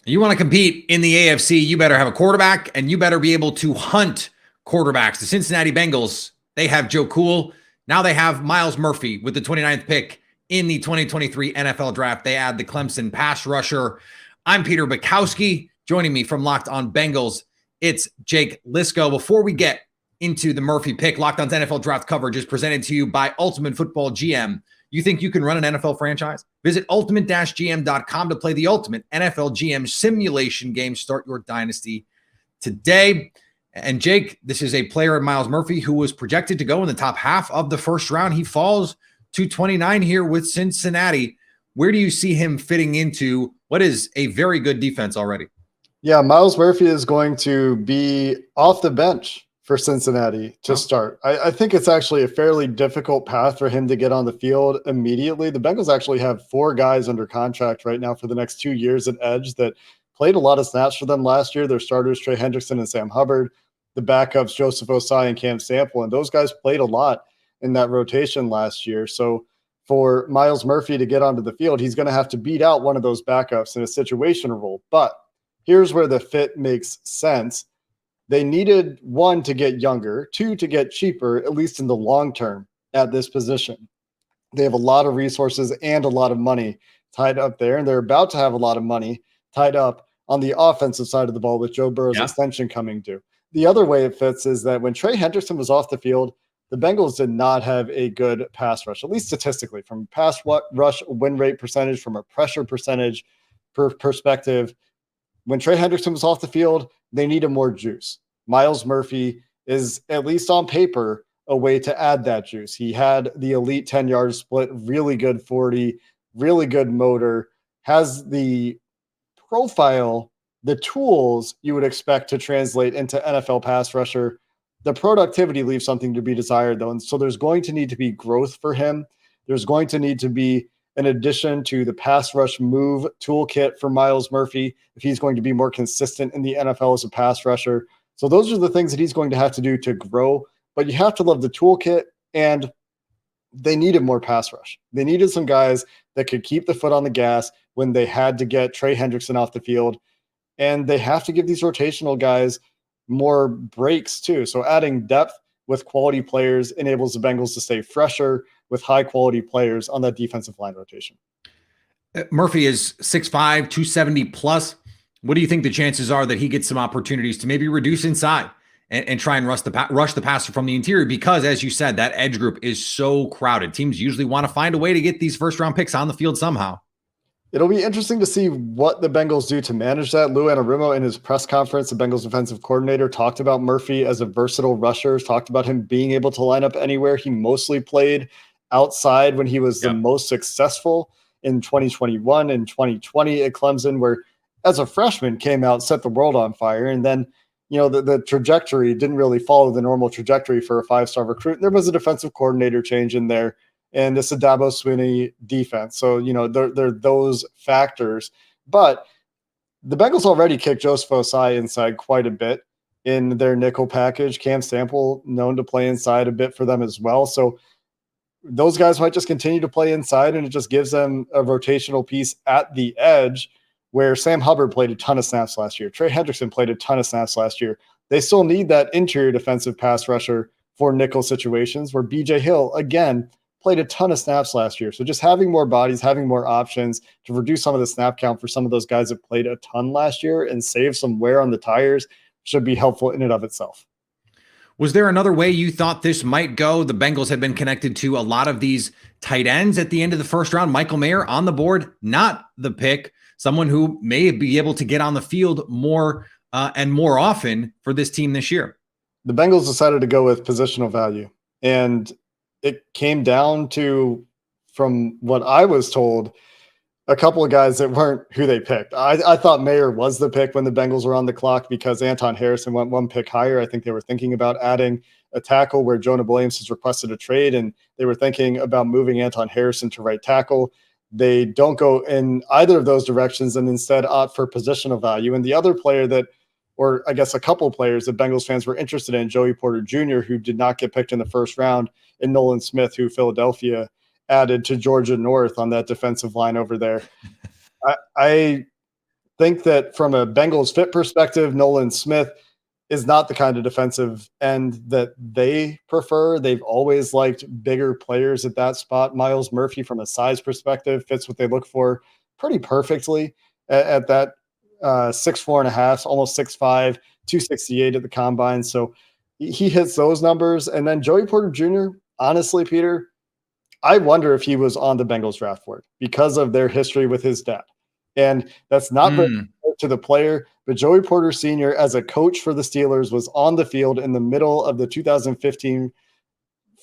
You want to compete in the AFC, you better have a quarterback, and you better be able to hunt quarterbacks. The Cincinnati Bengals, they have Joe Cool. Now they have Myles Murphy with the 29th pick in the 2023 NFL Draft. They add the Clemson pass rusher. I'm Peter Bukowski. Joining me from Locked On Bengals, it's Jake Liscow. Before we get into the Murphy pick, Locked On's NFL Draft coverage is presented to you by Ultimate Football GM. You think you can run an NFL franchise? Visit ultimate-gm.com to play the ultimate NFL GM simulation game. Start your dynasty today. And Jake, this is a player, Myles Murphy, who was projected to go in the top half of the first round. He falls to 29 here with Cincinnati. Where do you see him fitting into what is a very good defense already? Yeah, Myles Murphy is going to be off the bench for Cincinnati to start. I think it's actually a fairly difficult path for him to get on the field immediately. The Bengals actually have 4 guys under contract right now for the next 2 years at edge that played a lot of snaps for them last year. Their starters, Trey Hendrickson and Sam Hubbard, the backups, Joseph Osai and Cam Sample, and those guys played a lot in that rotation last year. So for Myles Murphy to get onto the field, he's going to have to beat out one of those backups in a situational role. But here's where the fit makes sense. They needed 1 to get younger, 2 to get cheaper, at least in the long term at this position. They have a lot of resources and a lot of money tied up there, and they're about to have a lot of money tied up on the offensive side of the ball with Joe Burrow's extension coming due. The other way it fits is that when Trey Hendrickson was off the field, the Bengals did not have a good pass rush, at least statistically, from pass rush win rate percentage, from a pressure percentage perspective. When Trey Hendrickson was off the field, they needed more juice. Myles Murphy is, at least on paper, a way to add that juice. He had the elite 10-yard split, really good 40, really good motor, has the profile, the tools you would expect to translate into NFL pass rusher. The productivity leaves something to be desired, though. And so there's going to need to be growth for him. There's going to need to be an addition to the pass rush move toolkit for Myles Murphy if he's going to be more consistent in the NFL as a pass rusher. So those are the things that he's going to have to do to grow. But you have to love the toolkit, and they needed more pass rush. They needed some guys that could keep the foot on the gas when they had to get Trey Hendrickson off the field. And they have to give these rotational guys more breaks too. So adding depth with quality players enables the Bengals to stay fresher with high quality players on that defensive line rotation. Murphy is 6'5", 270 plus. What do you think the chances are that he gets some opportunities to maybe reduce inside and try and rush the passer from the interior? Because, as you said, that edge group is so crowded. Teams usually want to find a way to get these first-round picks on the field somehow. It'll be interesting to see what the Bengals do to manage that. Lou Anarumo, in his press conference, the Bengals defensive coordinator, talked about Murphy as a versatile rusher, talked about him being able to line up anywhere. He mostly played outside when he was the most successful in 2021 and 2020 at Clemson, where as a freshman came out, set the world on fire. And then, the trajectory didn't really follow the normal trajectory for a 5-star recruit. There was a defensive coordinator change in there, and it's a Dabo Swinney defense. So, there are those factors. But the Bengals already kicked Joseph Osai inside quite a bit in their nickel package. Cam Sample known to play inside a bit for them as well. So those guys might just continue to play inside, and it just gives them a rotational piece at the edge where Sam Hubbard played a ton of snaps last year. Trey Hendrickson played a ton of snaps last year. They still need that interior defensive pass rusher for nickel situations where BJ Hill, again, played a ton of snaps last year. So just having more bodies, having more options to reduce some of the snap count for some of those guys that played a ton last year and save some wear on the tires should be helpful in and of itself. Was there another way you thought this might go? The Bengals had been connected to a lot of these tight ends at the end of the first round. Michael Mayer on the board, not the pick. Someone who may be able to get on the field more and more often for this team this year. The Bengals decided to go with positional value, and it came down to, from what I was told, a couple of guys that weren't who they picked. I thought Mayer was the pick when the Bengals were on the clock because Anton Harrison went 1 pick higher. I think they were thinking about adding a tackle where Jonah Williams has requested a trade, and they were thinking about moving Anton Harrison to right tackle. They don't go in either of those directions and instead opt for positional value. And the other player that, or I guess a couple players that Bengals fans were interested in, Joey Porter Jr., who did not get picked in the first round, and Nolan Smith, who Philadelphia added to Georgia North on that defensive line over there. I think that from a Bengals fit perspective, Nolan Smith is not the kind of defensive end that they prefer. They've always liked bigger players at that spot. Myles Murphy, from a size perspective, fits what they look for pretty perfectly at that 6'4.5", almost 6'5", 268 at the combine. So he hits those numbers. And then Joey Porter Jr., honestly, Peter, I wonder if he was on the Bengals draft board because of their history with his dad. And that's not very to the player, but Joey Porter Sr., as a coach for the Steelers, was on the field in the middle of the 2015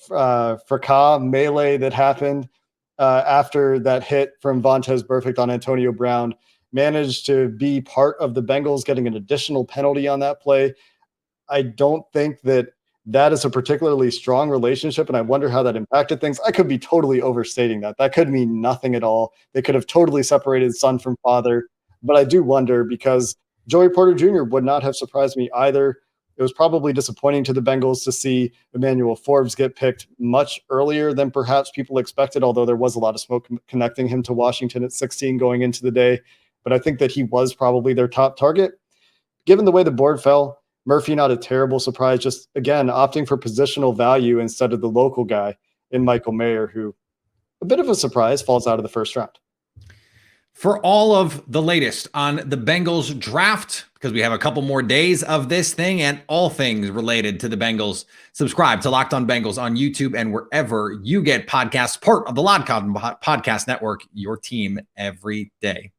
fracas melee that happened after that hit from Vontaze Burfict on Antonio Brown, managed to be part of the Bengals getting an additional penalty on that play. I don't think that is a particularly strong relationship, and I wonder how that impacted things. I could be totally overstating that. That could mean nothing at all. They could have totally separated son from father, but I do wonder because Joey Porter Jr. would not have surprised me either. It was probably disappointing to the Bengals to see Emmanuel Forbes get picked much earlier than perhaps people expected, although there was a lot of smoke connecting him to Washington at 16 going into the day. But I think that he was probably their top target. Given the way the board fell, Murphy, not a terrible surprise, just, again, opting for positional value instead of the local guy in Michael Mayer, who, a bit of a surprise, falls out of the first round. For all of the latest on the Bengals draft, because we have a couple more days of this thing and all things related to the Bengals, subscribe to Locked On Bengals on YouTube and wherever you get podcasts, part of the Locked On Podcast Network, your team every day.